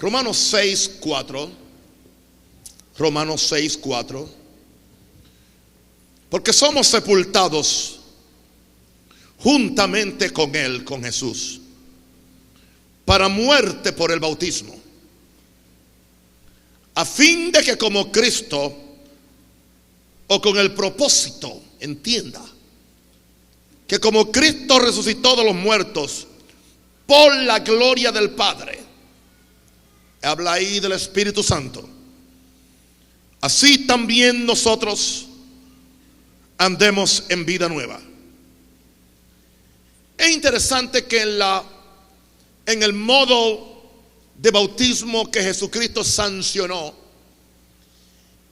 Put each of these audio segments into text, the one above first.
Romanos 6:4. Romanos 6:4. Porque somos sepultados juntamente con Él, con Jesús, para muerte por el bautismo, a fin de que como Cristo, o con el propósito, entienda, que como Cristo resucitó de los muertos por la gloria del Padre, habla ahí del Espíritu Santo, así también nosotros andemos en vida nueva. Es interesante que en el modo de bautismo que Jesucristo sancionó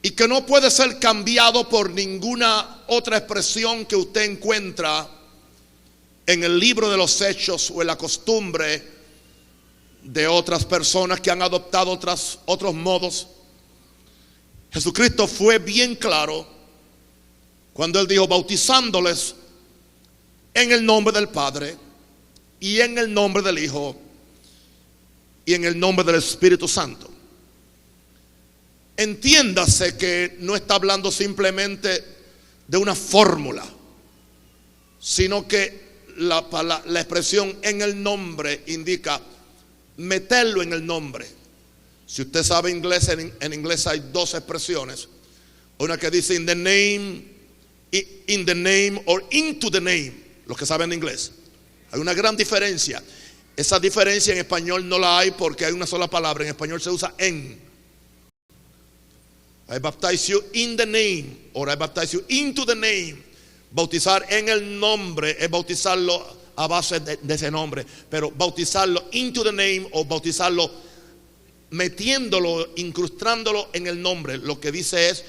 y que no puede ser cambiado por ninguna otra expresión que usted encuentra en el libro de los Hechos o en la costumbre de otras personas que han adoptado otros modos, Jesucristo fue bien claro cuando Él dijo: bautizándoles en el nombre del Padre, y en el nombre del Hijo, y en el nombre del Espíritu Santo. Entiéndase que no está hablando simplemente de una fórmula, sino que la expresión en el nombre indica meterlo en el nombre. Si usted sabe inglés, en inglés hay dos expresiones. Una que dice in the name or into the name. Los que saben inglés, hay una gran diferencia. Esa diferencia en español no la hay porque hay una sola palabra. En español se usa en. I baptize you in the name, or I baptize you into the name. Bautizar en el nombre es bautizarlo a base de ese nombre, pero bautizarlo into the name, o bautizarlo metiéndolo, incrustándolo en el nombre, lo que dice es: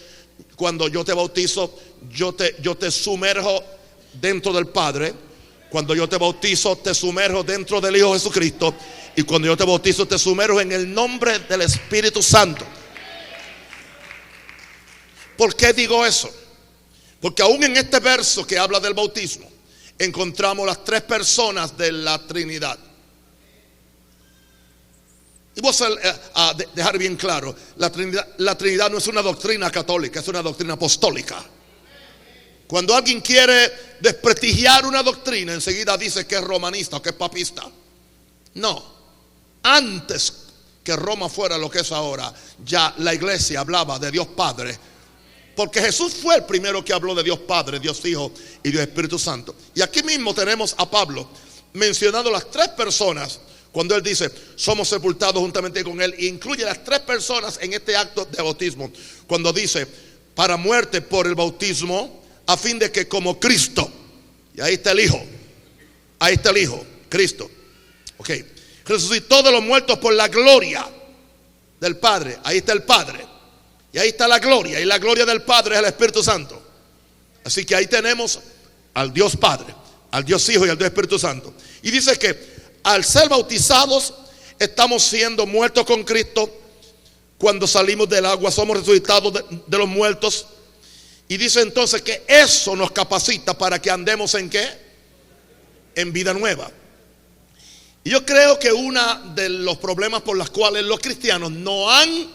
cuando yo te bautizo, yo te sumerjo dentro del Padre. Cuando yo te bautizo, te sumerjo dentro del Hijo Jesucristo. Y cuando yo te bautizo, te sumerjo en el nombre del Espíritu Santo. ¿Por qué digo eso? Porque aún en este verso que habla del bautismo, encontramos las tres personas de la Trinidad. Y voy a dejar bien claro: la Trinidad no es una doctrina católica, es una doctrina apostólica. Cuando alguien quiere desprestigiar una doctrina, enseguida dice que es romanista o que es papista. No, antes que Roma fuera lo que es ahora, ya la iglesia hablaba de Dios Padre, porque Jesús fue el primero que habló de Dios Padre, Dios Hijo y Dios Espíritu Santo. Y aquí mismo tenemos a Pablo mencionando las tres personas cuando él dice: somos sepultados juntamente con Él, e incluye las tres personas en este acto de bautismo. Cuando dice: para muerte por el bautismo, a fin de que como Cristo, y ahí está el Hijo, Cristo, ok, resucitó de los muertos por la gloria del Padre, ahí está el Padre, y ahí está la gloria, y la gloria del Padre es el Espíritu Santo. Así que ahí tenemos al Dios Padre, al Dios Hijo y al Dios Espíritu Santo. Y dice que al ser bautizados estamos siendo muertos con Cristo. Cuando salimos del agua somos resucitados de los muertos. Y dice entonces que eso nos capacita para que andemos ¿en qué? En vida nueva. Y yo creo que uno de los problemas por los cuales los cristianos no han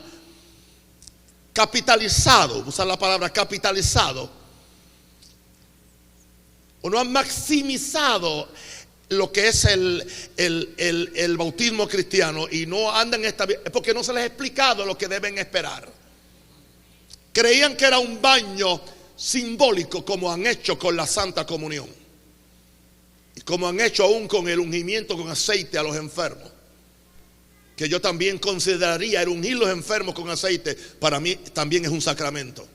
capitalizado, usar la palabra capitalizado, o no han maximizado lo que es el bautismo cristiano, y no andan esta vida, es porque no se les ha explicado lo que deben esperar. Creían que era un baño simbólico, como han hecho con la Santa Comunión, y como han hecho aún con el ungimiento con aceite a los enfermos, que yo también consideraría el ungir los enfermos con aceite. Para mí también es un sacramento.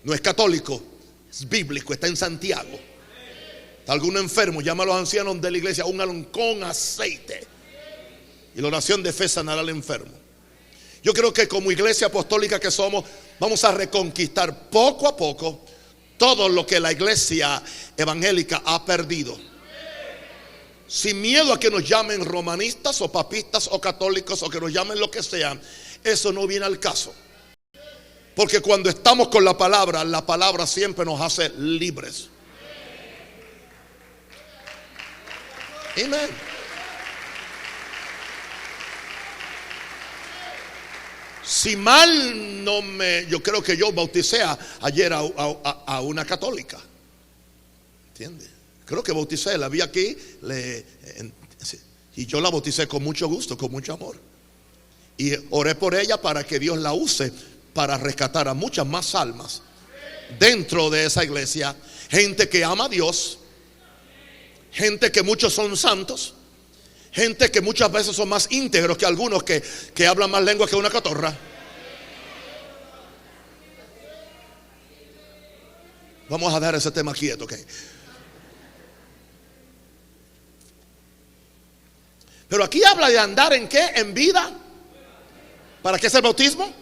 No es católico, es bíblico, está en Santiago. Algún enfermo, llama a los ancianos de la iglesia, únganlo con aceite, y la oración de fe sanará al enfermo. Yo creo que como iglesia apostólica que somos, vamos a reconquistar poco a poco todo lo que la iglesia evangélica ha perdido, sin miedo a que nos llamen romanistas o papistas o católicos, o que nos llamen lo que sean. Eso no viene al caso, porque cuando estamos con la palabra siempre nos hace libres. Amén. Si mal no me, yo creo que yo bauticé ayer a una católica. ¿Entiendes? Creo que bauticé, la vi aquí, y yo la bauticé con mucho gusto, con mucho amor. Y oré por ella para que Dios la use para rescatar a muchas más almas dentro de esa iglesia. Gente que ama a Dios, gente que muchos son santos, gente que muchas veces son más íntegros que algunos que hablan más lengua que una cotorra. Vamos a dejar ese tema quieto, ¿ok? Pero aquí habla de andar en ¿qué? En vida. ¿Para qué es el bautismo?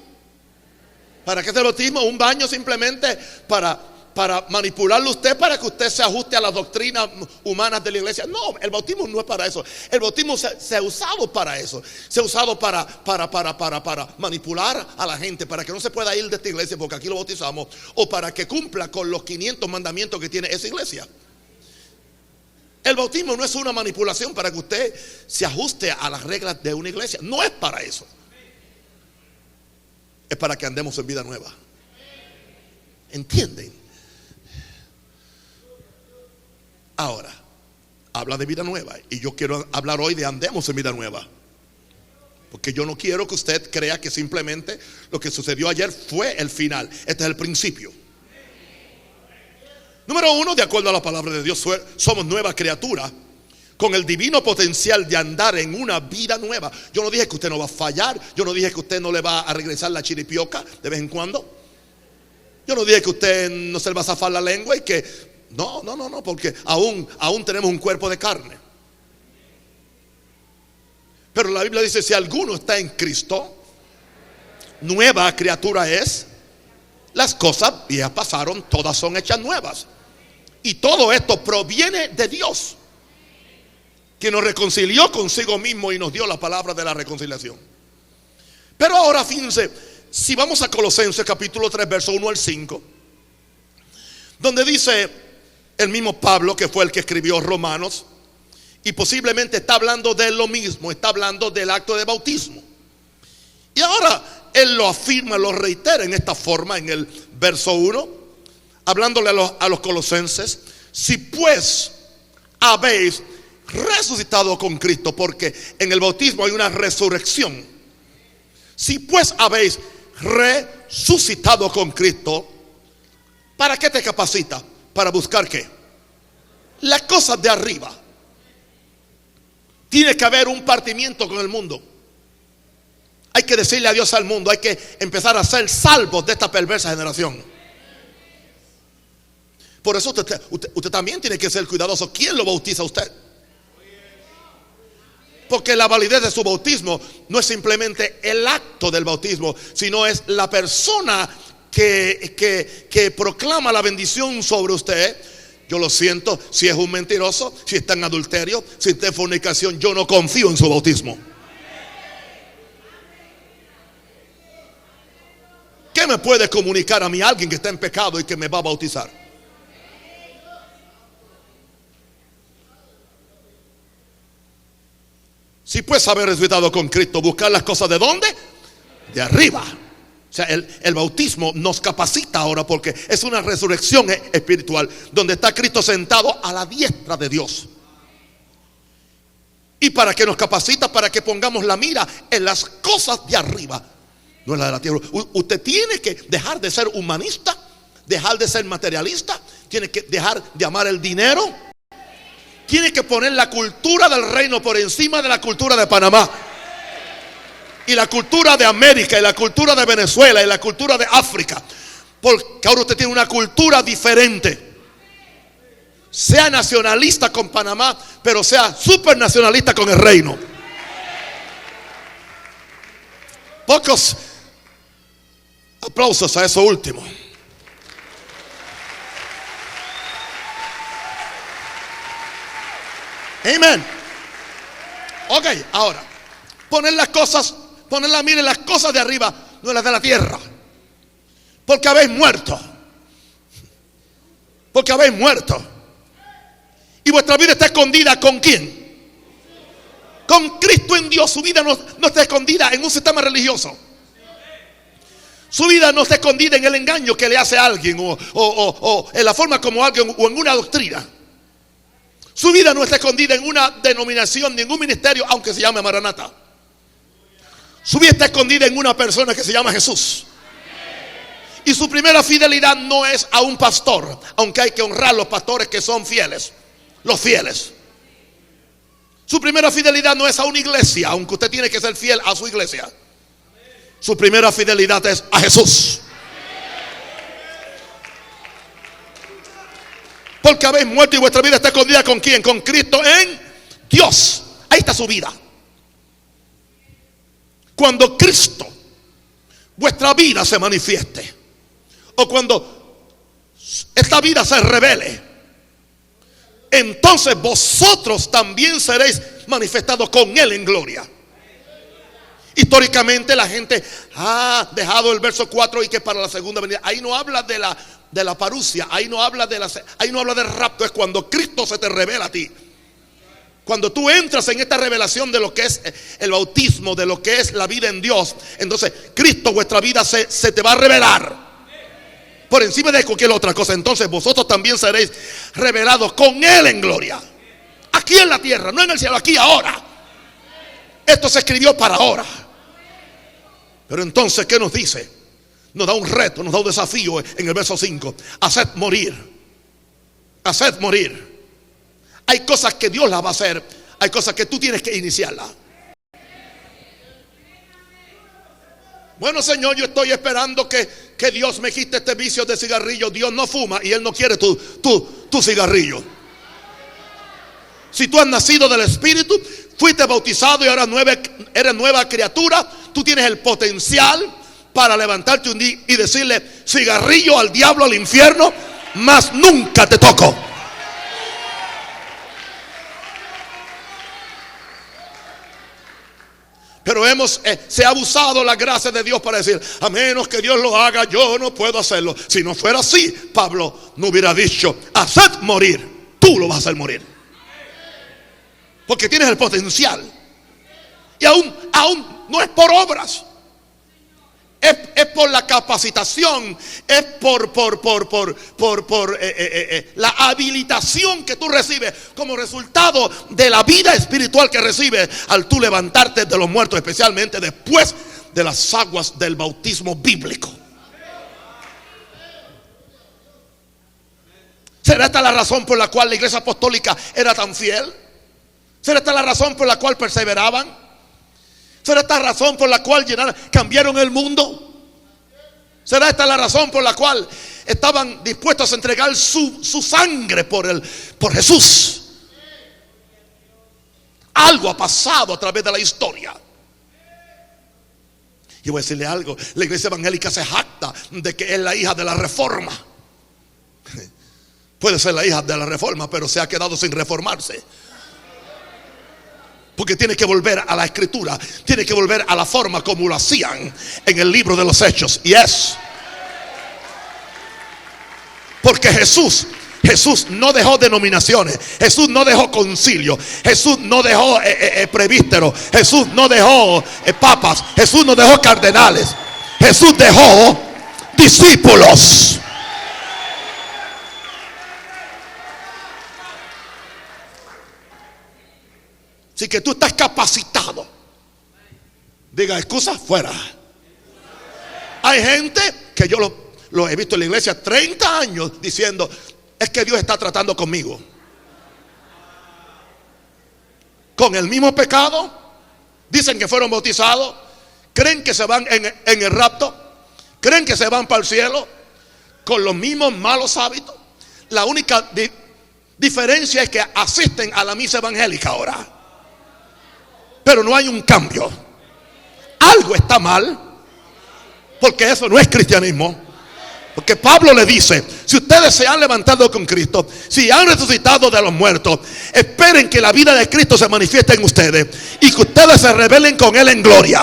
¿Para qué es el bautismo? Un baño simplemente para manipularlo usted, para que usted se ajuste a las doctrinas humanas de la iglesia. No, el bautismo no es para eso. El bautismo se ha usado para eso. Se ha usado para manipular a la gente, para que no se pueda ir de esta iglesia porque aquí lo bautizamos, o para que cumpla con los 500 mandamientos que tiene esa iglesia. El bautismo no es una manipulación para que usted se ajuste a las reglas de una iglesia. No es para eso. Es para que andemos en vida nueva. ¿Entienden? Ahora, habla de vida nueva. Y yo quiero hablar hoy de andemos en vida nueva. Porque yo no quiero que usted crea que simplemente lo que sucedió ayer fue el final. Este es el principio. Número 1, de acuerdo a la palabra de Dios, somos nueva criatura con el divino potencial de andar en una vida nueva. Yo no dije que usted no va a fallar. Yo no dije que usted no le va a regresar la chiripioca de vez en cuando. Yo no dije que usted no se le va a zafar la lengua y que no, porque aún tenemos un cuerpo de carne. Pero la Biblia dice: si alguno está en Cristo, nueva criatura es. Las cosas viejas pasaron, todas son hechas nuevas. Y todo esto proviene de Dios, que nos reconcilió consigo mismo y nos dio la palabra de la reconciliación. Pero ahora fíjense, si vamos a Colosenses capítulo 3 verso 1 al 5, donde dice el mismo Pablo, que fue el que escribió Romanos, y posiblemente está hablando de lo mismo, está hablando del acto de bautismo. Y ahora él lo afirma, lo reitera en esta forma, en el verso 1, hablándole a los colosenses: si pues habéis resucitado con Cristo, porque en el bautismo hay una resurrección. Si pues habéis resucitado con Cristo, ¿para qué te capacita? Para buscar ¿qué? Las cosas de arriba. Tiene que haber un partimiento con el mundo. Hay que decirle adiós al mundo. Hay que empezar a ser salvos de esta perversa generación. Por eso usted también tiene que ser cuidadoso. ¿Quién lo bautiza a usted? Porque la validez de su bautismo no es simplemente el acto del bautismo, sino es la persona que proclama la bendición sobre usted. Yo lo siento, si es un mentiroso, si está en adulterio, si está en fornicación, yo no confío en su bautismo. ¿Qué me puede comunicar a mí alguien que está en pecado y que me va a bautizar? Si pues haber resucitado con Cristo, buscar las cosas ¿de dónde? De arriba. O sea, el bautismo nos capacita ahora, porque es una resurrección espiritual, donde está Cristo sentado a la diestra de Dios. ¿Y para qué nos capacita? Para que pongamos la mira en las cosas de arriba, no en la de la tierra. Usted tiene que dejar de ser humanista, dejar de ser materialista, tiene que dejar de amar el dinero, tiene que poner la cultura del reino por encima de la cultura de Panamá, y la cultura de América, y la cultura de Venezuela, y la cultura de África. Porque ahora usted tiene una cultura diferente. Sea nacionalista con Panamá, pero sea supernacionalista con el reino. Pocos aplausos a eso último. Amén. Ok, ahora poner la mira en las cosas de arriba, no en las de la tierra. Porque habéis muerto. Porque habéis muerto. Y vuestra vida está escondida ¿con quién? Con Cristo en Dios. Su vida no está escondida en un sistema religioso. Su vida no está escondida en el engaño que le hace a alguien o en la forma como alguien o en una doctrina. Su vida no está escondida en una denominación, ni en un ministerio, aunque se llame Maranata. Su vida está escondida en una persona que se llama Jesús. Y su primera fidelidad no es a un pastor, aunque hay que honrar a los pastores que son fieles, los fieles. Su primera fidelidad no es a una iglesia, aunque usted tiene que ser fiel a su iglesia. Su primera fidelidad es a Jesús. Porque habéis muerto y vuestra vida está escondida ¿con quién? Con Cristo en Dios. Ahí está su vida. Cuando Cristo, vuestra vida se manifieste, o cuando esta vida se revele, entonces vosotros también seréis manifestados con Él en gloria. Históricamente la gente ha dejado el verso 4 y que para la segunda venida. Ahí no habla de la parusia, ahí no habla del rapto. Es cuando Cristo se te revela a ti. Cuando tú entras en esta revelación de lo que es el bautismo, de lo que es la vida en Dios, entonces Cristo, vuestra vida se te va a revelar por encima de cualquier otra cosa. Entonces vosotros también seréis revelados con Él en gloria. Aquí en la tierra, no en el cielo, aquí ahora. Esto se escribió para ahora. Pero entonces, ¿qué nos dice? Nos da un reto, nos da un desafío en el verso 5. Haced morir. Haced morir. Hay cosas que Dios las va a hacer. Hay cosas que tú tienes que iniciarlas. Bueno, Señor, yo estoy esperando que Dios me quite este vicio de cigarrillo. Dios no fuma y Él no quiere tu cigarrillo. Si tú has nacido del Espíritu, fuiste bautizado y ahora eres nueva criatura, tú tienes el potencial para levantarte un día y decirle cigarrillo al diablo, al infierno, más nunca te toco. Pero se ha abusado la gracia de Dios para decir, a menos que Dios lo haga, yo no puedo hacerlo. Si no fuera así, Pablo no hubiera dicho, haced morir. Tú lo vas a hacer morir. Porque tienes el potencial. Y aún no es por obras. Es por la capacitación. Es por la habilitación que tú recibes como resultado de la vida espiritual que recibes al tú levantarte de los muertos, especialmente después de las aguas del bautismo bíblico. ¿Será esta la razón por la cual la iglesia apostólica era tan fiel? ¿Será esta la razón por la cual perseveraban? ¿Será esta la razón por la cual cambiaron el mundo? ¿Será esta la razón por la cual estaban dispuestos a entregar su sangre por Jesús? Algo ha pasado a través de la historia. Y voy a decirle algo, la iglesia evangélica se jacta de que es la hija de la reforma. Puede ser la hija de la reforma, pero se ha quedado sin reformarse. Porque tiene que volver a la escritura, tiene que volver a la forma como lo hacían en el libro de los Hechos. Y es porque Jesús no dejó denominaciones, Jesús no dejó concilio, Jesús no dejó presbíteros, Jesús no dejó papas, Jesús no dejó cardenales, Jesús dejó discípulos. Así que tú estás capacitado. Diga, excusa fuera. Hay gente que yo lo he visto en la iglesia 30 años diciendo, es que Dios está tratando conmigo. Con el mismo pecado. Dicen que fueron bautizados. Creen que se van en el rapto. Creen que se van para el cielo. Con los mismos malos hábitos. La única diferencia es que asisten a la misa evangélica ahora. Pero no hay un cambio. Algo está mal, porque eso no es cristianismo. Porque Pablo le dice, si ustedes se han levantado con Cristo, si han resucitado de los muertos, esperen que la vida de Cristo se manifieste en ustedes y que ustedes se revelen con Él en gloria.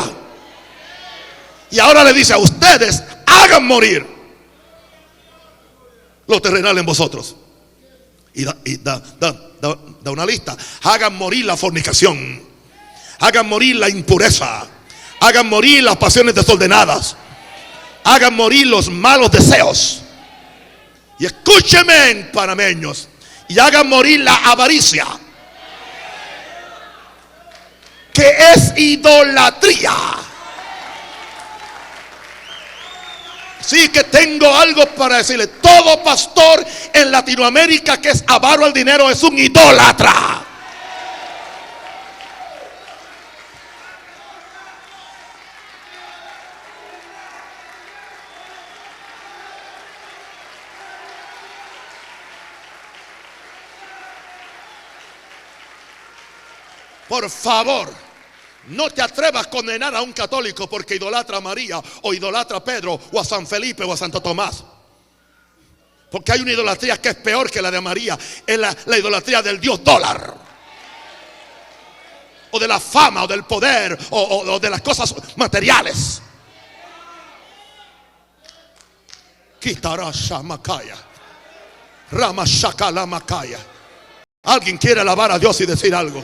Y ahora le dice a ustedes, hagan morir lo terrenal en vosotros. Y da una lista. Hagan morir la fornicación, hagan morir la impureza, hagan morir las pasiones desordenadas, Hagan morir los malos deseos. Y escúchenme, panameños, y hagan morir la avaricia, que es idolatría. Sí que tengo algo para decirle. Todo pastor en Latinoamérica que es avaro al dinero es un idólatra. Por favor, no te atrevas a condenar a un católico porque idolatra a María o idolatra a Pedro o a San Felipe o a Santo Tomás. Porque hay una idolatría que es peor que la de María. Es la idolatría del dios dólar, o de la fama, o del poder, o de las cosas materiales. Kitarasha Makaya, Ramashakala Makaya. ¿Alguien quiere alabar a Dios y decir algo?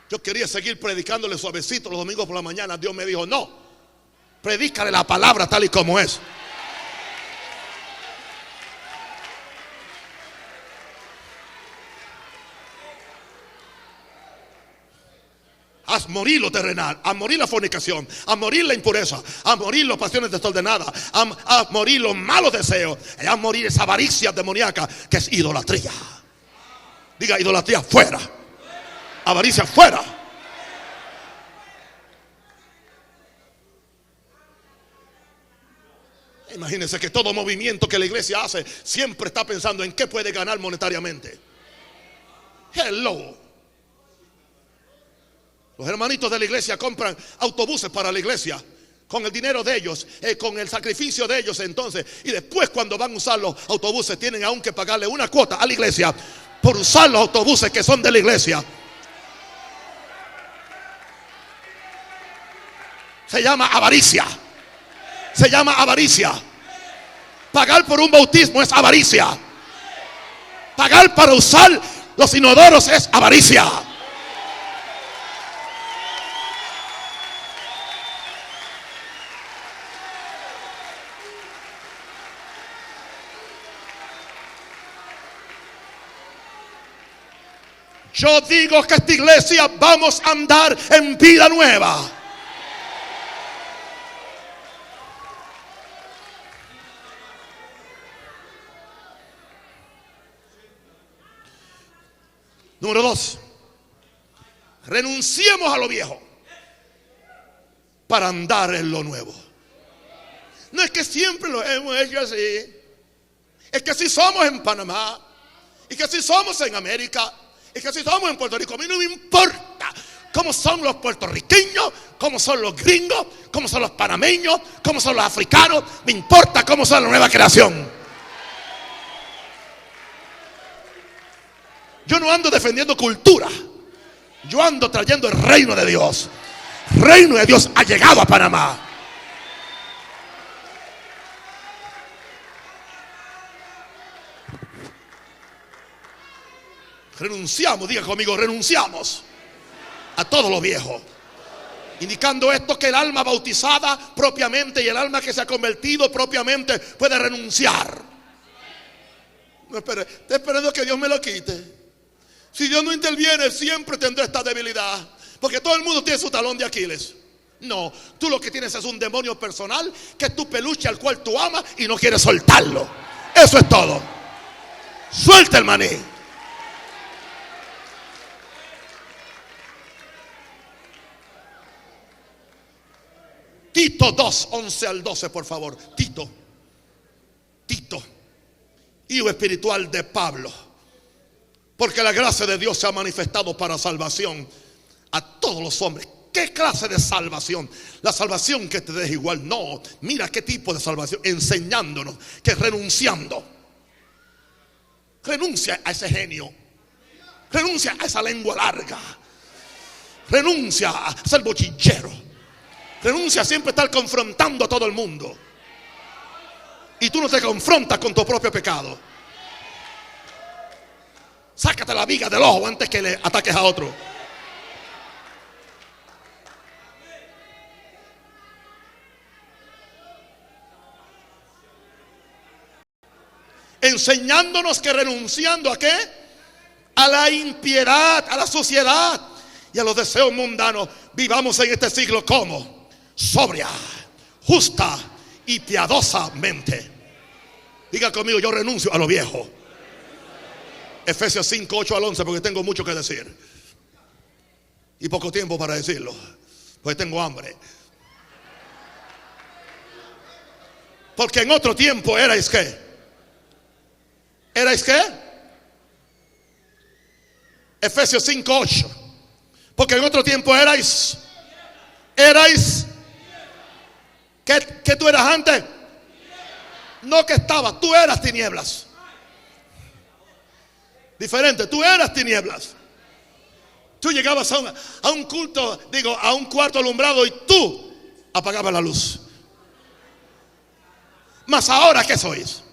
Yo quería seguir predicándole suavecito los domingos por la mañana. Dios me dijo: no, predícale la palabra tal y como es. Haz morir lo terrenal, haz morir la fornicación, haz morir la impureza, haz morir las pasiones desordenadas, haz morir los malos deseos, haz morir esa avaricia demoníaca que es idolatría. Diga: idolatría fuera, avaricia fuera. Imagínense que todo movimiento que la iglesia hace siempre está pensando en qué puede ganar monetariamente. Hello. Los hermanitos de la iglesia compran autobuses para la iglesia con el dinero de ellos, con el sacrificio de ellos entonces. Y después, cuando van a usar los autobuses, tienen aún que pagarle una cuota a la iglesia por usar los autobuses que son de la iglesia. Se llama avaricia. Se llama avaricia. Pagar por un bautismo es avaricia. Pagar para usar los inodoros es avaricia. Yo digo que esta iglesia vamos a andar en vida nueva. Número 2, renunciemos a lo viejo para andar en lo nuevo. No es que siempre lo hemos hecho así, es que si somos en Panamá, y que si somos en América, y que si somos en Puerto Rico. A mí no me importa cómo son los puertorriqueños, cómo son los gringos, cómo son los panameños, cómo son los africanos. Me importa cómo son la nueva creación. Yo no ando defendiendo cultura, yo ando trayendo el reino de Dios. El reino de Dios ha llegado a Panamá. Renunciamos, diga conmigo, renunciamos a todo lo viejo. Indicando esto que el alma bautizada propiamente y el alma que se ha convertido propiamente puede renunciar. No espere, estoy esperando que Dios me lo quite. Si Dios no interviene, siempre tendré esta debilidad. Porque todo el mundo tiene su talón de Aquiles. No, tú lo que tienes es un demonio personal, que es tu peluche al cual tú amas y no quieres soltarlo. Eso es todo. Suelta el maní. Tito 2, 11 al 12, por favor. Tito, hijo espiritual de Pablo. Porque la gracia de Dios se ha manifestado para salvación a todos los hombres. ¿Qué clase de salvación? La salvación que te deja igual. No, mira qué tipo de salvación. Enseñándonos que renunciando. Renuncia a ese genio. Renuncia a esa lengua larga. Renuncia a ser bochinchero. Renuncia a siempre estar confrontando a todo el mundo. Y tú no te confrontas con tu propio pecado. Sácate la viga del ojo antes que le ataques a otro. Enseñándonos que renunciando ¿a qué? A la impiedad, a la suciedad y a los deseos mundanos, vivamos en este siglo como sobria, justa y piadosamente. Diga conmigo, yo renuncio a lo viejo. Efesios 5, 8 al 11, porque tengo mucho que decir y poco tiempo para decirlo, porque tengo hambre. Porque en otro tiempo erais ¿qué? ¿Erais qué? Efesios 5, 8. Porque en otro tiempo erais ¿qué tú eras antes? No que estabas, tú eras tinieblas. Diferente, tú eras tinieblas. Tú llegabas a un culto, a un cuarto alumbrado y tú apagabas la luz. Mas ahora ¿qué sois?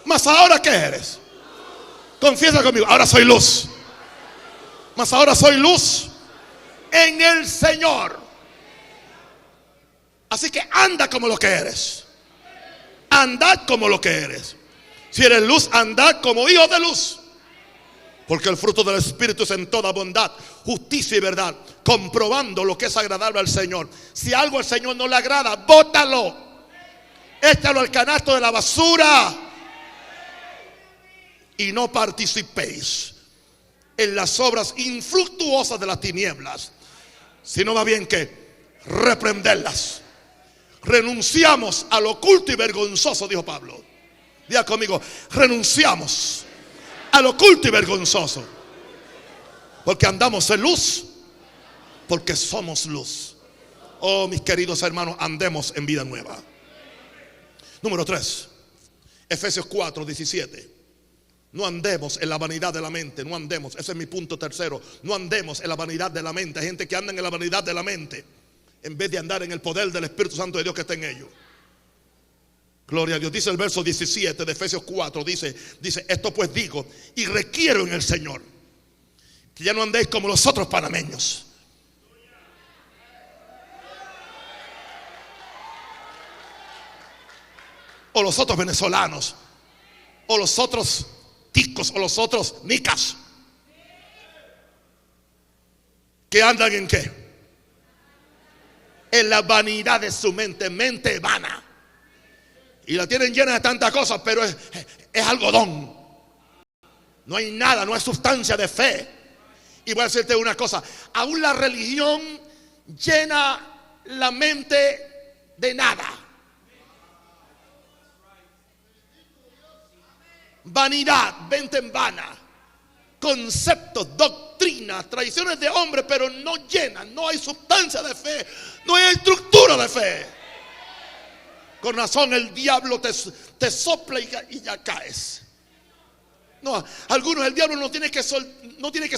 Mas ahora ¿qué eres? Confiesa conmigo, ahora soy luz. Mas ahora soy luz en el Señor. Así que anda como lo que eres. Andad como lo que eres. Si eres luz, andad como hijos de luz. Porque el fruto del Espíritu es en toda bondad, justicia y verdad, comprobando lo que es agradable al Señor. Si algo al Señor no le agrada, bótalo. Échalo al canasto de la basura. Y no participéis en las obras infructuosas de las tinieblas, sino más bien que reprenderlas. Renunciamos al oculto y vergonzoso, dijo Pablo. Diga conmigo, renunciamos al oculto y vergonzoso, porque andamos en luz, porque somos luz. Oh, mis queridos hermanos, andemos en vida nueva. Número 3, Efesios 4, 17. No andemos en la vanidad de la mente. No andemos, ese es mi punto tercero. No andemos en la vanidad de la mente. Hay gente que anda en la vanidad de la mente en vez de andar en el poder del Espíritu Santo de Dios que está en ellos. Gloria a Dios. Dice el verso 17 de Efesios 4. Dice, esto pues digo y requiero en el Señor, que ya no andéis como los otros panameños. O los otros venezolanos. O los otros ticos, o los otros nicas, que andan en qué? En la vanidad de su mente, mente vana, y la tienen llena de tantas cosas, pero es algodón. No hay nada, no hay sustancia de fe. Y voy a decirte una cosa, aún la religión llena la mente de nada. Vanidad, mente en vana, conceptos, doctrinas, tradiciones de hombre, pero no llenan, no hay sustancia de fe, no hay estructura de fe. Con razón el diablo te sopla y ya caes. No, algunos el diablo no tiene que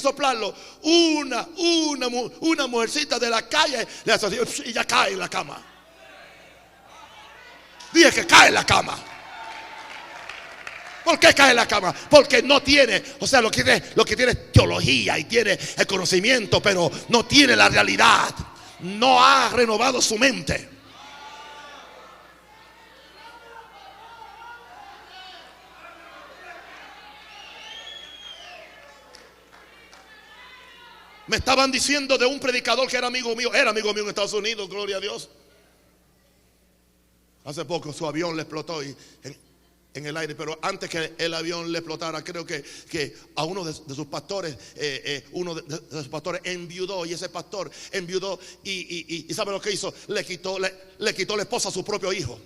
soplarlo. Una mujercita de la calle le hace así, y ya cae en la cama. Dije que cae en la cama. ¿Por qué cae en la cama? Porque no tiene, lo que tiene es teología y tiene el conocimiento, pero no tiene la realidad. No ha renovado su mente. Me estaban diciendo de un predicador que era amigo mío en Estados Unidos, gloria a Dios. Hace poco su avión le explotó en el aire, pero antes que el avión le explotara, creo que a uno de sus pastores, de sus pastores enviudó, y ese pastor enviudó y ¿sabe lo que hizo? Le quitó la esposa a su propio hijo.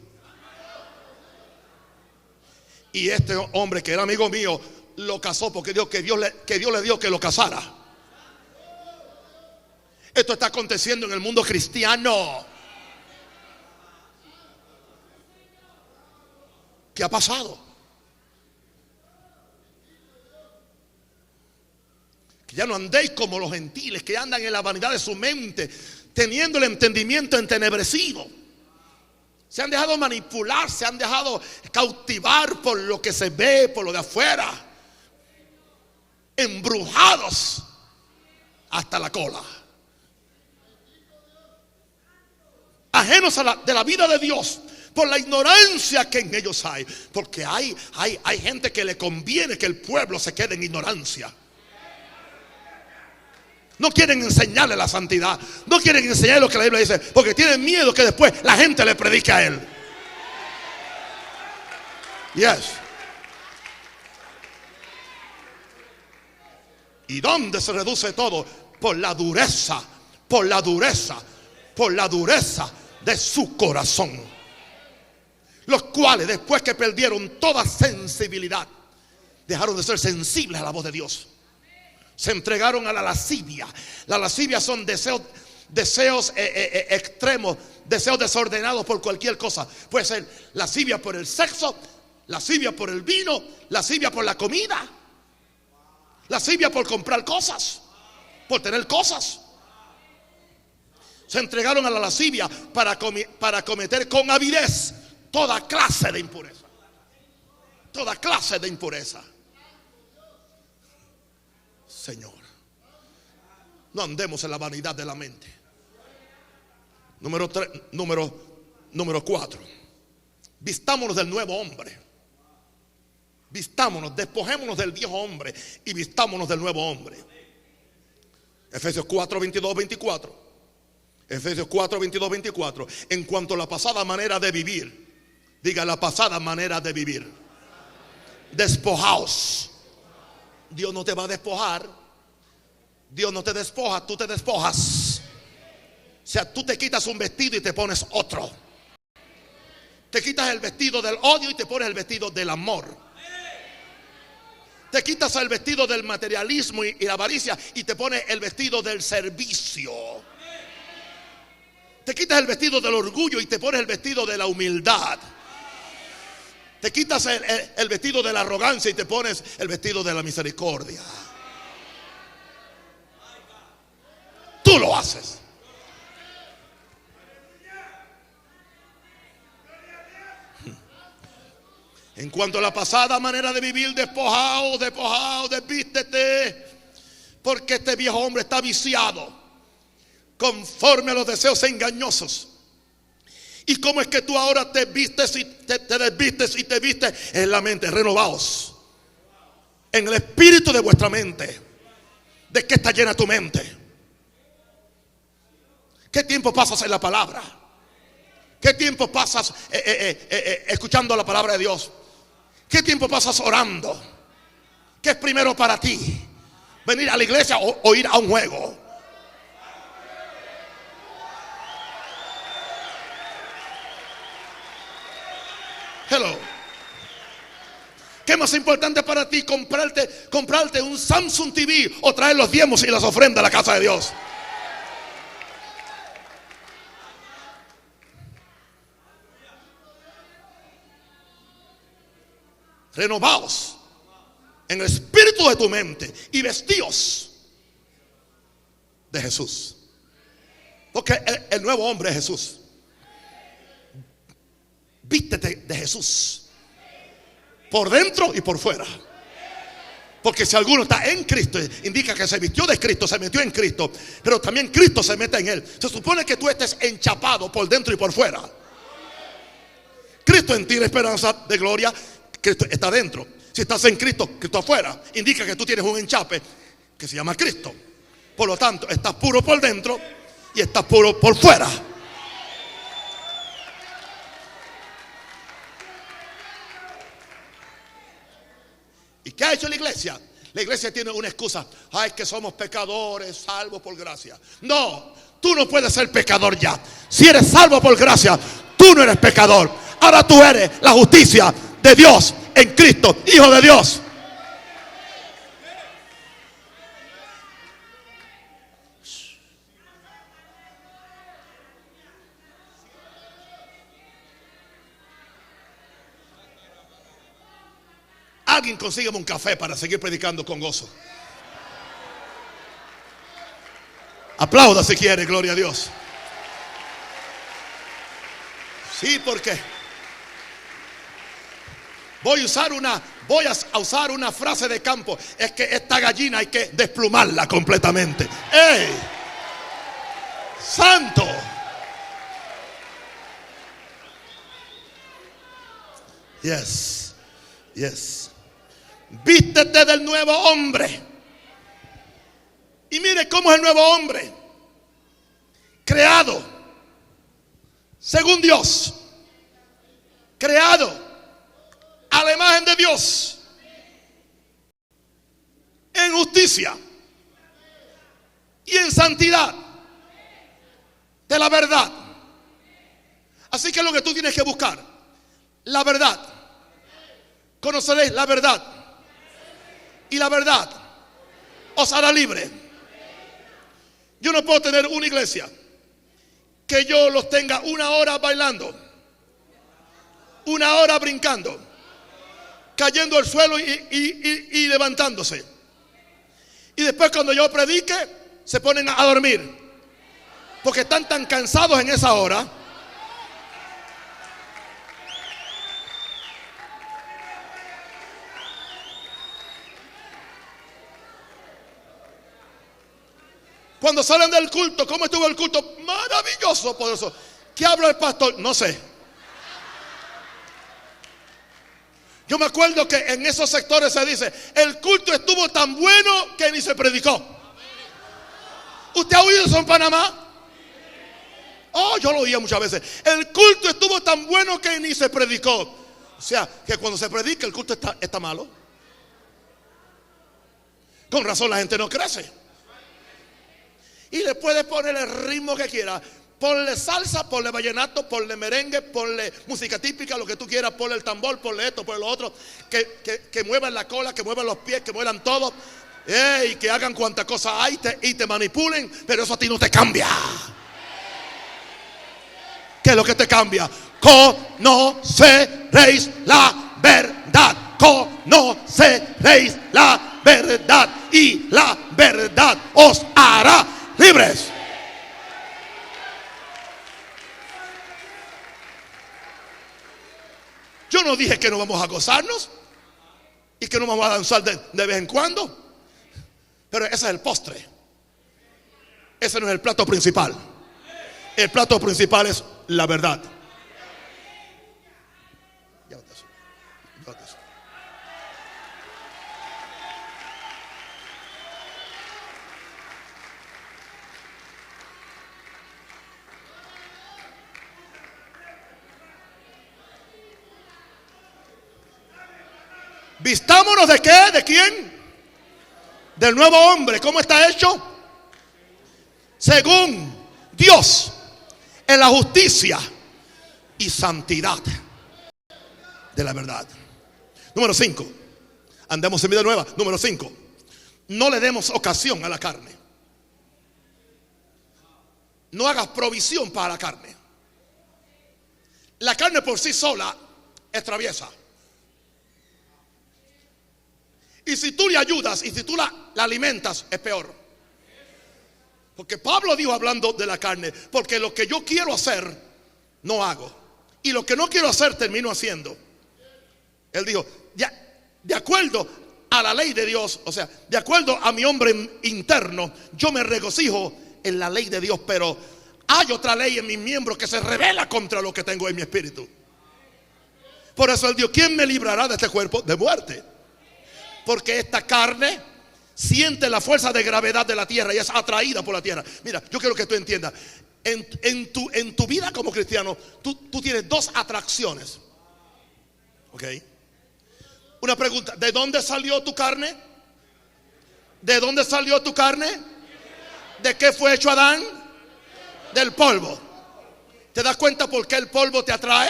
Y este hombre que era amigo mío lo casó porque Dios le dio que lo casara. Esto está aconteciendo en el mundo cristiano. ¿Qué ha pasado? Que ya no andéis como los gentiles, que andan en la vanidad de su mente, teniendo el entendimiento entenebrecido. Se han dejado manipular, se han dejado cautivar por lo que se ve, por lo de afuera. embrujados hasta la cola, ajenos de la vida de Dios por la ignorancia que en ellos hay. Porque hay gente que le conviene que el pueblo se quede en ignorancia. No quieren enseñarle la santidad, no quieren enseñarle lo que la Biblia dice, porque tienen miedo que después la gente le predique a él. Yes. ¿Y dónde se reduce todo? Por la dureza, por la dureza, por la dureza de su corazón. Los cuales, después que perdieron toda sensibilidad, dejaron de ser sensibles a la voz de Dios. Se entregaron a la lascivia. La lascivia son deseos extremos, deseos desordenados por cualquier cosa. Puede ser lascivia por el sexo, lascivia por el vino, lascivia por la comida, lascivia por comprar cosas, por tener cosas. Se entregaron a la lascivia para cometer con avidez toda clase de impureza. Toda clase de impureza. Señor, no andemos en la vanidad de la mente. Número 4. Vistámonos del nuevo hombre. Vistámonos, despojémonos del viejo hombre y vistámonos del nuevo hombre. Efesios 4, 22, 24. Efesios 4, 22, 24. En cuanto a la pasada manera de vivir, diga la pasada manera de vivir. Despojaos. Dios no te va a despojar. Dios no te despoja, tú te despojas. O sea, tú te quitas un vestido y te pones otro. Te quitas el vestido del odio y te pones el vestido del amor. Te quitas el vestido del materialismo y la avaricia y te pones el vestido del servicio. Te quitas el vestido del orgullo y te pones el vestido de la humildad. Te quitas el vestido de la arrogancia y te pones el vestido de la misericordia. Tú lo haces. En cuanto a la pasada manera de vivir, despojado, desvístete, porque este viejo hombre está viciado conforme a los deseos engañosos. ¿Y cómo es que tú ahora te vistes y te desvistes y te vistes? En la mente, renovaos en el espíritu de vuestra mente. ¿De qué está llena tu mente? ¿Qué tiempo pasas en la palabra? ¿Qué tiempo pasas escuchando la palabra de Dios? ¿Qué tiempo pasas orando? ¿Qué es primero para ti? ¿Venir a la iglesia o ir a un juego? Hello. ¿Qué es más importante para ti? Comprarte un Samsung TV o traer los diezmos y las ofrendas a la casa de Dios. Renovaos en el espíritu de tu mente y vestíos de Jesús. Porque el nuevo hombre es Jesús. Vístete de Jesús por dentro y por fuera. Porque si alguno está en Cristo, indica que se vistió de Cristo, se metió en Cristo, pero también Cristo se mete en él. Se supone que tú estés enchapado por dentro y por fuera. Cristo en ti, la esperanza de gloria. Cristo está dentro. Si estás en Cristo, Cristo afuera, indica que tú tienes un enchape que se llama Cristo. Por lo tanto, estás puro por dentro y estás puro por fuera. ¿Y qué ha hecho la iglesia? La iglesia tiene una excusa. Ay, que somos pecadores, salvos por gracia. No, tú no puedes ser pecador ya. Si eres salvo por gracia, tú no eres pecador. Ahora tú eres la justicia de Dios en Cristo, hijo de Dios. Alguien consígueme un café para seguir predicando con gozo. Aplauda si quiere, gloria a Dios. Sí, porque voy a usar voy a usar una frase de campo, es que esta gallina hay que desplumarla completamente. ¡Ey! ¡Santo! Yes, yes. Vístete del nuevo hombre. Y mire cómo es el nuevo hombre. Creado según Dios. Creado a la imagen de Dios. En justicia y en santidad de la verdad. Así que lo que tú tienes que buscar, la verdad. Conoceréis la verdad y la verdad os hará libre. Yo no puedo tener una iglesia que yo los tenga una hora bailando, una hora brincando, cayendo al suelo y levantándose. Y después cuando yo predique se ponen a dormir porque están tan cansados en esa hora. Cuando salen del culto, ¿cómo estuvo el culto? Maravilloso, poderoso. ¿Qué habla el pastor? No sé. Yo me acuerdo que en esos sectores se dice, el culto estuvo tan bueno que ni se predicó. ¿Usted ha oído eso en Panamá? Oh, yo lo oía muchas veces. El culto estuvo tan bueno que ni se predicó. O sea, que cuando se predica el culto está malo. Con razón la gente no crece. Y le puede poner el ritmo que quiera. Ponle salsa, ponle vallenato, ponle merengue, ponle música típica, lo que tú quieras. Ponle el tambor, ponle esto, ponle lo otro. Que muevan la cola, que muevan los pies, que muevan todo. Y que hagan cuanta cosa hay y te manipulen. Pero eso a ti no te cambia. ¿Qué es lo que te cambia? Conoceréis la verdad. Conoceréis la verdad. Y la verdad os hará libres. Yo no dije que no vamos a gozarnos y que no vamos a danzar de vez en cuando, pero ese es el postre. Ese no es el plato principal. El plato principal es la verdad. Vistámonos de qué, de quién, del nuevo hombre. ¿Cómo está hecho? Según Dios, en la justicia y santidad de la verdad. Número 5, andemos en vida nueva. Número 5, no le demos ocasión a la carne. No hagas provisión para la carne. La carne por sí sola es traviesa. Y si tú le ayudas y si tú la alimentas, es peor. Porque Pablo dijo hablando de la carne, porque lo que yo quiero hacer, no hago. Y lo que no quiero hacer, termino haciendo. Él dijo, ya, de acuerdo a la ley de Dios, o sea, de acuerdo a mi hombre interno, yo me regocijo en la ley de Dios, pero hay otra ley en mis miembros que se revela contra lo que tengo en mi espíritu. Por eso él dijo, ¿quién me librará de este cuerpo de muerte? Porque esta carne siente la fuerza de gravedad de la tierra y es atraída por la tierra. Mira, yo quiero que tú entiendas. En tu vida como cristiano, tú tienes dos atracciones. ¿Ok? Una pregunta, ¿de dónde salió tu carne? ¿De dónde salió tu carne? ¿De qué fue hecho Adán? Del polvo. ¿Te das cuenta por qué el polvo te atrae?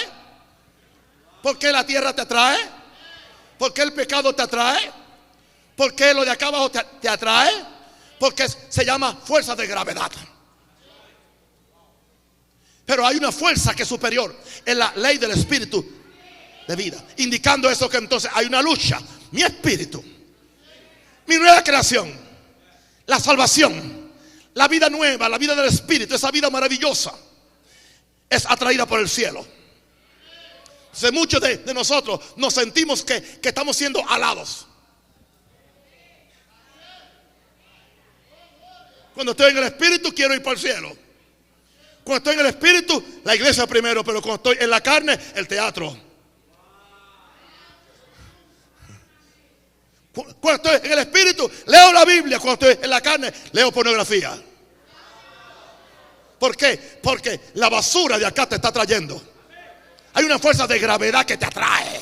¿Por qué la tierra te atrae? ¿Por qué el pecado te atrae? ¿Por qué lo de acá abajo te atrae? Porque se llama fuerza de gravedad. Pero hay una fuerza que es superior, en la ley del espíritu de vida, indicando eso, que entonces hay una lucha. Mi espíritu, mi nueva creación, la salvación, la vida nueva, la vida del espíritu, esa vida maravillosa, es atraída por el cielo. Muchos de nosotros nos sentimos que estamos siendo alados. Cuando estoy en el Espíritu quiero ir para el cielo. Cuando estoy en el Espíritu, la iglesia primero. Pero cuando estoy en la carne, el teatro. Cuando estoy en el Espíritu, leo la Biblia. Cuando estoy en la carne, leo pornografía. ¿Por qué? Porque la basura de acá te está trayendo. Hay una fuerza de gravedad que te atrae.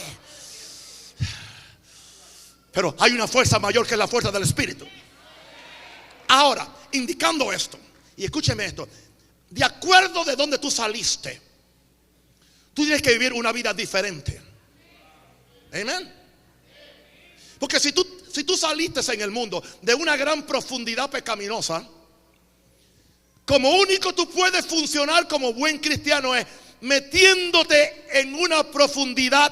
Pero hay una fuerza mayor que la fuerza del Espíritu. Ahora, indicando esto, y escúcheme esto, de acuerdo de donde tú saliste, tú tienes que vivir una vida diferente. Amén. Porque si tú saliste en el mundo de una gran profundidad pecaminosa, como único tú puedes funcionar como buen cristiano es metiéndote en una profundidad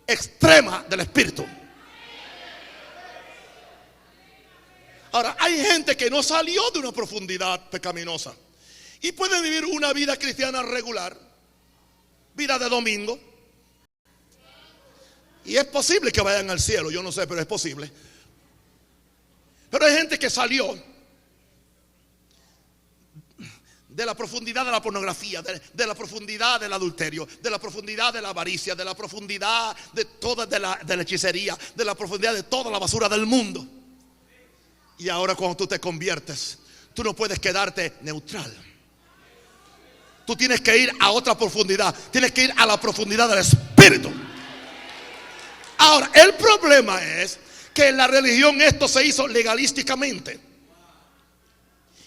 extrema del Espíritu. Ahora, hay gente que no salió de una profundidad pecaminosa y puede vivir una vida cristiana regular, vida de domingo. Y es posible que vayan al cielo, yo no sé, pero es posible. Pero hay gente que salió de la profundidad de la pornografía, de la profundidad del adulterio, de la profundidad de la avaricia, de la profundidad de toda de la hechicería, de la profundidad de toda la basura del mundo. Y ahora cuando tú te conviertes, tú no puedes quedarte neutral. Tú tienes que ir a otra profundidad. Tienes que ir a la profundidad del Espíritu. Ahora, el problema es que en la religión esto se hizo legalísticamente.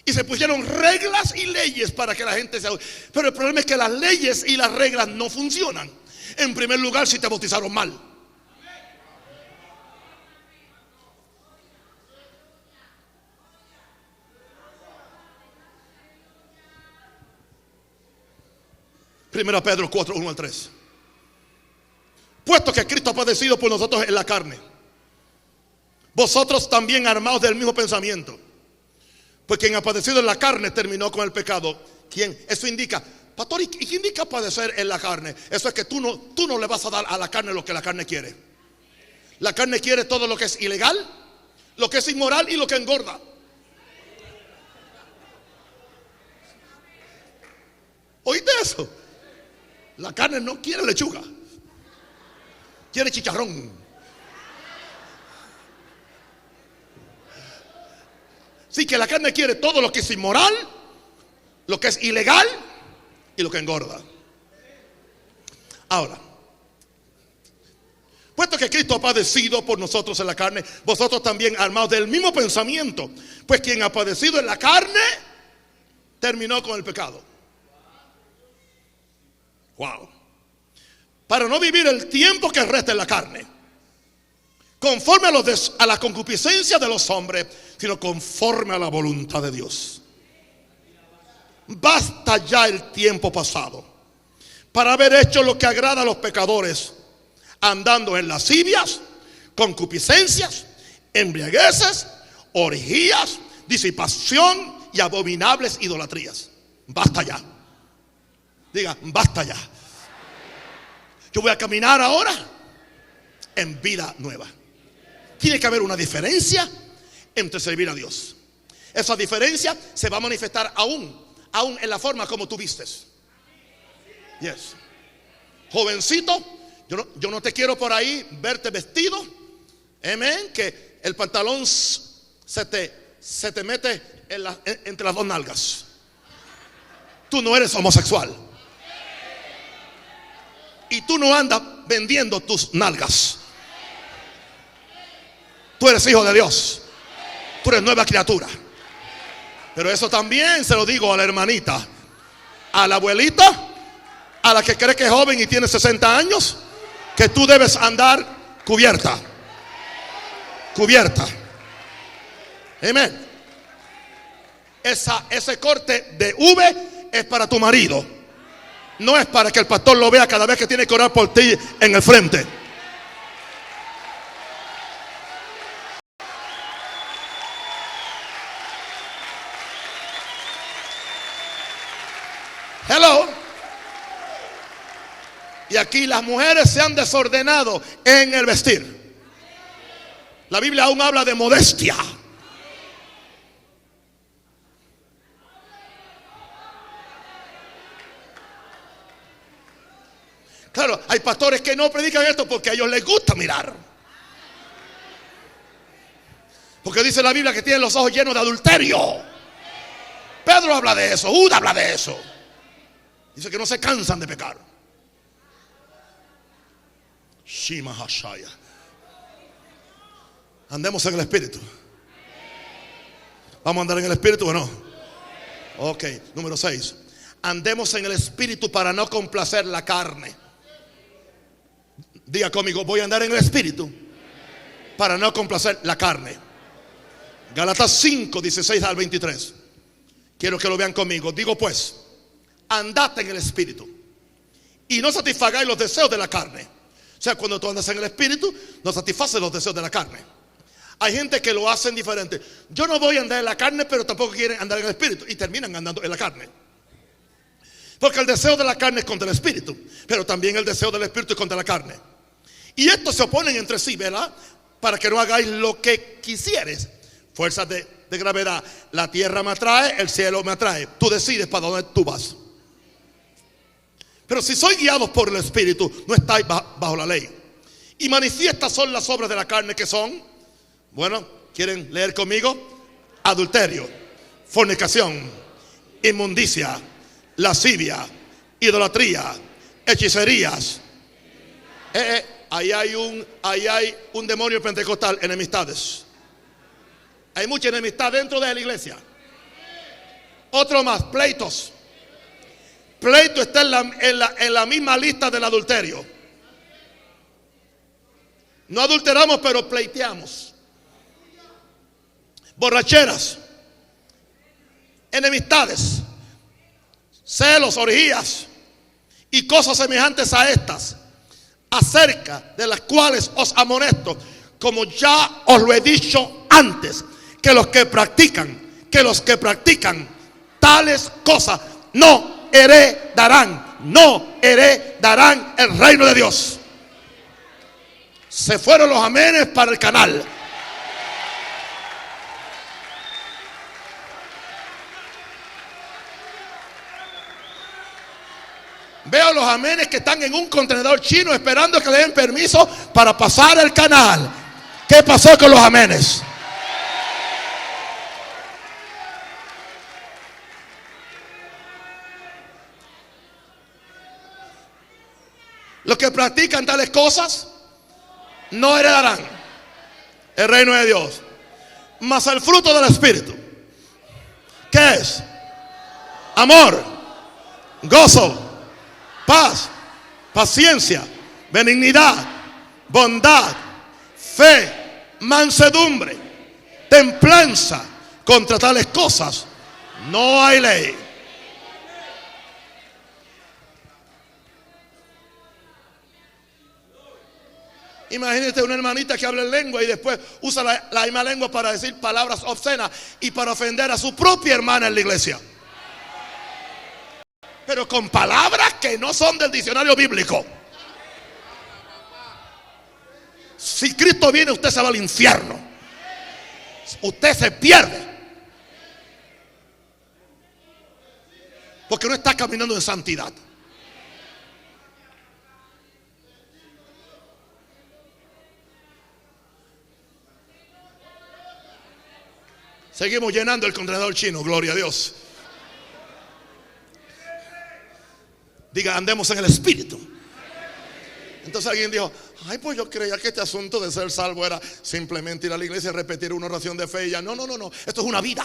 Y se pusieron reglas y leyes para que la gente se... Pero el problema es que las leyes y las reglas no funcionan. En primer lugar, si te bautizaron mal. Primera Pedro 4, 1 al 3. Puesto que Cristo ha padecido por nosotros en la carne, vosotros también armados del mismo pensamiento. Pues quien ha padecido en la carne terminó con el pecado. ¿Quién? Eso indica, pastor, ¿y qué indica padecer en la carne? Eso es que tú no le vas a dar a la carne lo que la carne quiere. La carne quiere todo lo que es ilegal, lo que es inmoral y lo que engorda. ¿Oíste eso? La carne no quiere lechuga, quiere chicharrón. Sí, que la carne quiere todo lo que es inmoral, lo que es ilegal y lo que engorda. Ahora, puesto que Cristo ha padecido por nosotros en la carne, vosotros también armados del mismo pensamiento. Pues quien ha padecido en la carne terminó con el pecado. Wow. Para no vivir el tiempo que resta en la carne, conforme a la concupiscencia de los hombres, sino conforme a la voluntad de Dios. Basta ya el tiempo pasado para haber hecho lo que agrada a los pecadores, andando en lascivias, concupiscencias, embriagueces, orgías, disipación y abominables idolatrías. Basta ya. Diga, basta ya. Yo voy a caminar ahora en vida nueva. Tiene que haber una diferencia entre servir a Dios. Esa diferencia se va a manifestar aún en la forma como tú vistes. Yes. Jovencito, yo no te quiero por ahí verte vestido. Amén. Que el pantalón se te mete entre las dos nalgas. Tú no eres homosexual. Y tú no andas vendiendo tus nalgas. Tú eres hijo de Dios. Tú eres nueva criatura. Pero eso también se lo digo a la hermanita, a la abuelita, a la que cree que es joven y tiene 60 años, que tú debes andar cubierta. Cubierta. Amén. Ese corte de V es para tu marido. No es para que el pastor lo vea cada vez que tiene que orar por ti en el frente. Hello. Y aquí las mujeres se han desordenado en el vestir. La Biblia aún habla de modestia. Claro, hay pastores que no predican esto porque a ellos les gusta mirar. Porque dice la Biblia que tienen los ojos llenos de adulterio. Pedro habla de eso, Judas habla de eso. Dice que no se cansan de pecar. Shima Hashaya. Andemos en el Espíritu. ¿Vamos a andar en el Espíritu o no? Ok, número 6. Andemos en el Espíritu para no complacer la carne. Diga conmigo, voy a andar en el Espíritu para no complacer la carne. Gálatas 5, 16 al 23. Quiero que lo vean conmigo. Digo pues, andad en el Espíritu y no satisfagáis los deseos de la carne. O sea, cuando tú andas en el Espíritu, no satisfaces los deseos de la carne. Hay gente que lo hacen diferente. Yo no voy a andar en la carne, pero tampoco quieren andar en el Espíritu. Y terminan andando en la carne. Porque el deseo de la carne es contra el Espíritu, pero también el deseo del Espíritu es contra la carne. Y estos se oponen entre sí, ¿verdad? Para que no hagáis lo que quisieres. Fuerzas de gravedad. La tierra me atrae, el cielo me atrae. Tú decides para dónde tú vas. Pero si sois guiados por el Espíritu, no estáis bajo la ley. Y manifiestas son las obras de la carne, que son, bueno, ¿quieren leer conmigo? Adulterio, fornicación, inmundicia, lascivia, idolatría, hechicerías. Ahí hay un demonio pentecostal, enemistades. Hay mucha enemistad dentro de la iglesia. Otro más, pleitos. Pleito está en la misma lista del adulterio. No adulteramos, pero pleiteamos. Borracheras, enemistades, celos, orgías y cosas semejantes a estas, acerca de las cuales os amonesto, como ya os lo he dicho antes, que los que practican tales cosas no heredarán el reino de Dios. Se fueron los amenes para el canal. Veo los amenes que están en un contenedor chino esperando que le den permiso para pasar el canal. ¿Qué pasó con los amenes? Los que practican tales cosas no heredarán el reino de Dios. Mas el fruto del Espíritu, ¿qué es? Amor, gozo, paz, paciencia, benignidad, bondad, fe, mansedumbre, templanza. Contra tales cosas no hay ley. Imagínate una hermanita que habla en lengua y después usa la misma lengua para decir palabras obscenas y para ofender a su propia hermana en la iglesia. Pero con palabras que no son del diccionario bíblico. Si Cristo viene, usted se va al infierno. Usted se pierde. Porque no está caminando en santidad. Seguimos llenando el contenedor chino, gloria a Dios. Diga, andemos en el Espíritu. Entonces alguien dijo, ay, pues yo creía que este asunto de ser salvo era simplemente ir a la iglesia y repetir una oración de fe y ya. No. Esto es una vida.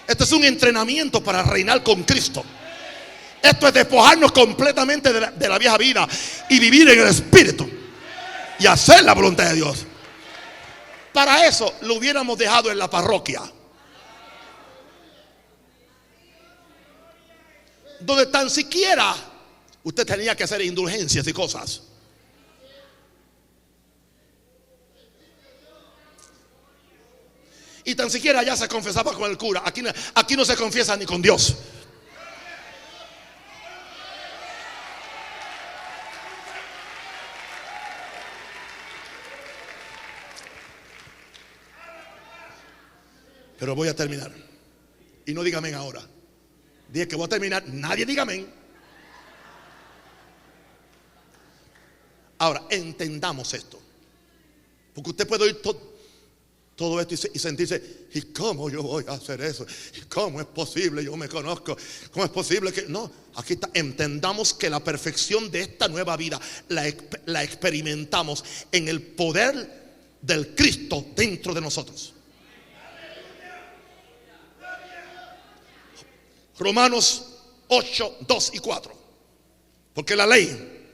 Esto es un entrenamiento para reinar con Cristo. Esto es despojarnos completamente de la vieja vida y vivir en el Espíritu y hacer la voluntad de Dios. Para eso lo hubiéramos dejado en la parroquia, donde tan siquiera usted tenía que hacer indulgencias y cosas. Y tan siquiera ya se confesaba con el cura. Aquí no se confiesa ni con Dios. Pero voy a terminar. Y no diga amén ahora. Dije que voy a terminar. Nadie diga amén. Ahora, entendamos esto. Porque usted puede oír todo esto y sentirse, ¿y cómo yo voy a hacer eso? ¿Y cómo es posible? Yo me conozco. ¿Cómo es posible que? No, aquí está. Entendamos que la perfección de esta nueva vida la experimentamos en el poder del Cristo dentro de nosotros. Romanos 8, 2 y 4. Porque la ley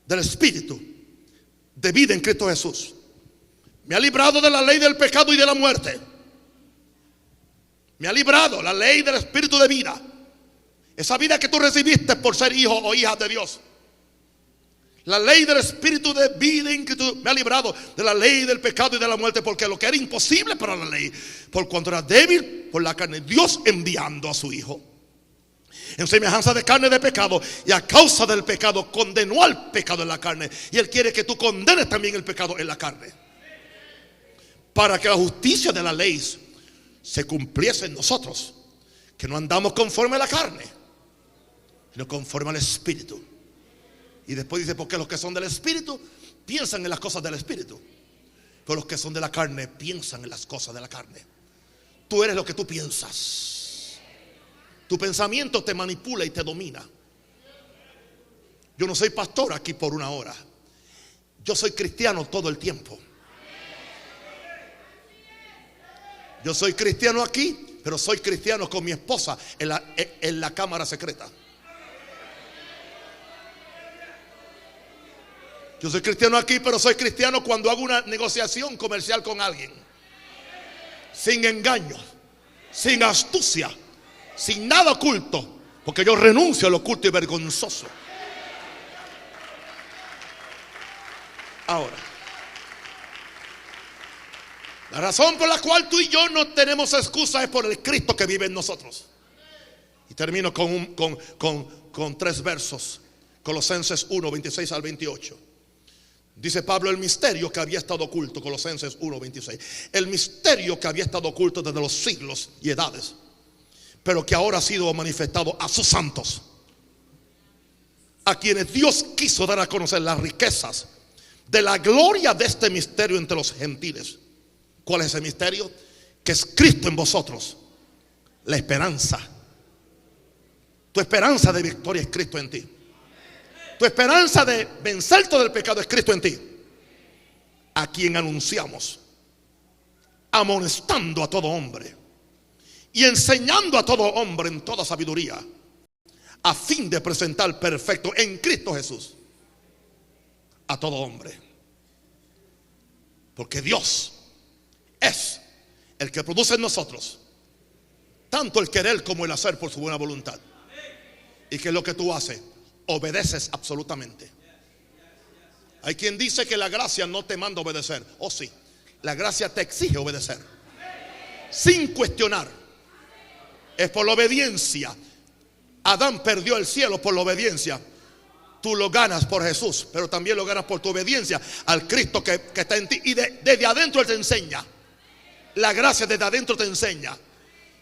del Espíritu de vida en Cristo Jesús me ha librado de la ley del pecado y de la muerte. Me ha librado la ley del Espíritu de vida. Esa vida que tú recibiste por ser hijo o hija de Dios. La ley del Espíritu de vida en Cristo me ha librado de la ley del pecado y de la muerte. Porque lo que era imposible para la ley, por cuanto era débil por la carne, Dios enviando a su Hijo en semejanza de carne de pecado, y a causa del pecado condenó al pecado en la carne. Y Él quiere que tú condenes también el pecado en la carne, para que la justicia de la ley se cumpliese en nosotros, que no andamos conforme a la carne, sino conforme al Espíritu. Y después dice, porque los que son del Espíritu piensan en las cosas del Espíritu, pero los que son de la carne piensan en las cosas de la carne. Tú eres lo que tú piensas. Tu pensamiento te manipula y te domina. Yo no soy pastor aquí por una hora. Yo soy cristiano todo el tiempo. Yo soy cristiano aquí, pero soy cristiano con mi esposa en la cámara secreta. Yo soy cristiano aquí, pero soy cristiano cuando hago una negociación comercial con alguien. Sin engaño, sin astucia, sin nada oculto, porque yo renuncio a lo oculto y vergonzoso. Ahora, la razón por la cual tú y yo no tenemos excusa es por el Cristo que vive en nosotros. Y termino con 3 versos. Colosenses 1, 26 al 28. Dice Pablo, el misterio que había estado oculto, Colosenses 1, 26. El misterio que había estado oculto desde los siglos y edades, pero que ahora ha sido manifestado a sus santos, a quienes Dios quiso dar a conocer las riquezas de la gloria de este misterio entre los gentiles. ¿Cuál es ese misterio? Que es Cristo en vosotros, la esperanza. Tu esperanza de victoria es Cristo en ti. Tu esperanza de vencer todo el pecado es Cristo en ti, a quien anunciamos, amonestando a todo hombre y enseñando a todo hombre en toda sabiduría, a fin de presentar perfecto en Cristo Jesús a todo hombre. Porque Dios es el que produce en nosotros tanto el querer como el hacer por su buena voluntad. ¿Y qué es lo que tú haces? Obedeces absolutamente. Hay quien dice que la gracia no te manda a obedecer. Oh sí, la gracia te exige obedecer sin cuestionar. Es por la obediencia. Adán perdió el cielo por la obediencia. Tú lo ganas por Jesús, pero también lo ganas por tu obediencia al Cristo que está en ti. Y desde adentro Él te enseña. La gracia desde adentro te enseña.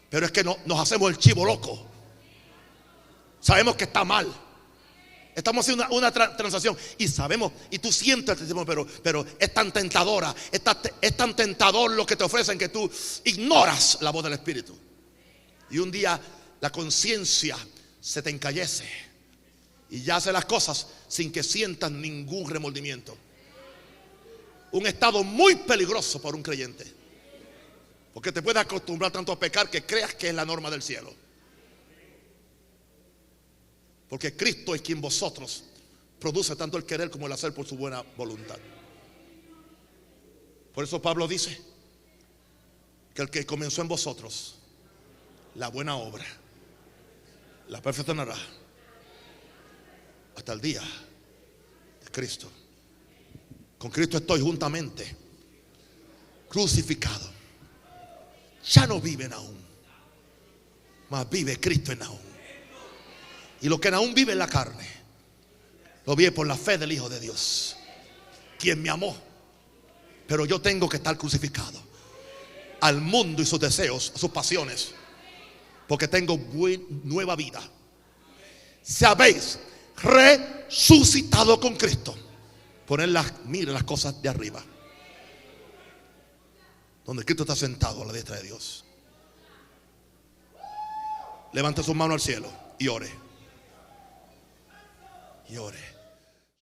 Pero es que nos hacemos el chivo loco. Sabemos que está mal. Estamos haciendo una transacción y sabemos, y tú sientes, pero es tan tentadora, es tan tentador lo que te ofrecen que tú ignoras la voz del Espíritu. Y un día la conciencia se te encallece y ya hace las cosas sin que sientas ningún remordimiento. Un estado muy peligroso para un creyente, porque te puedes acostumbrar tanto a pecar que creas que es la norma del cielo. Porque Cristo es quien vosotros produce tanto el querer como el hacer por su buena voluntad. Por eso Pablo dice que el que comenzó en vosotros la buena obra la perfeccionará hasta el día de Cristo. Con Cristo estoy juntamente crucificado. Ya no viven aún, mas vive Cristo en aún. Y lo que aún vive en la carne, lo vive por la fe del Hijo de Dios, quien me amó. Pero yo tengo que estar crucificado al mundo y sus deseos, sus pasiones, porque tengo nueva vida. Si habéis resucitado con Cristo, miren las cosas de arriba, donde Cristo está sentado a la diestra de Dios. Levante su mano al cielo y ore. Y ore.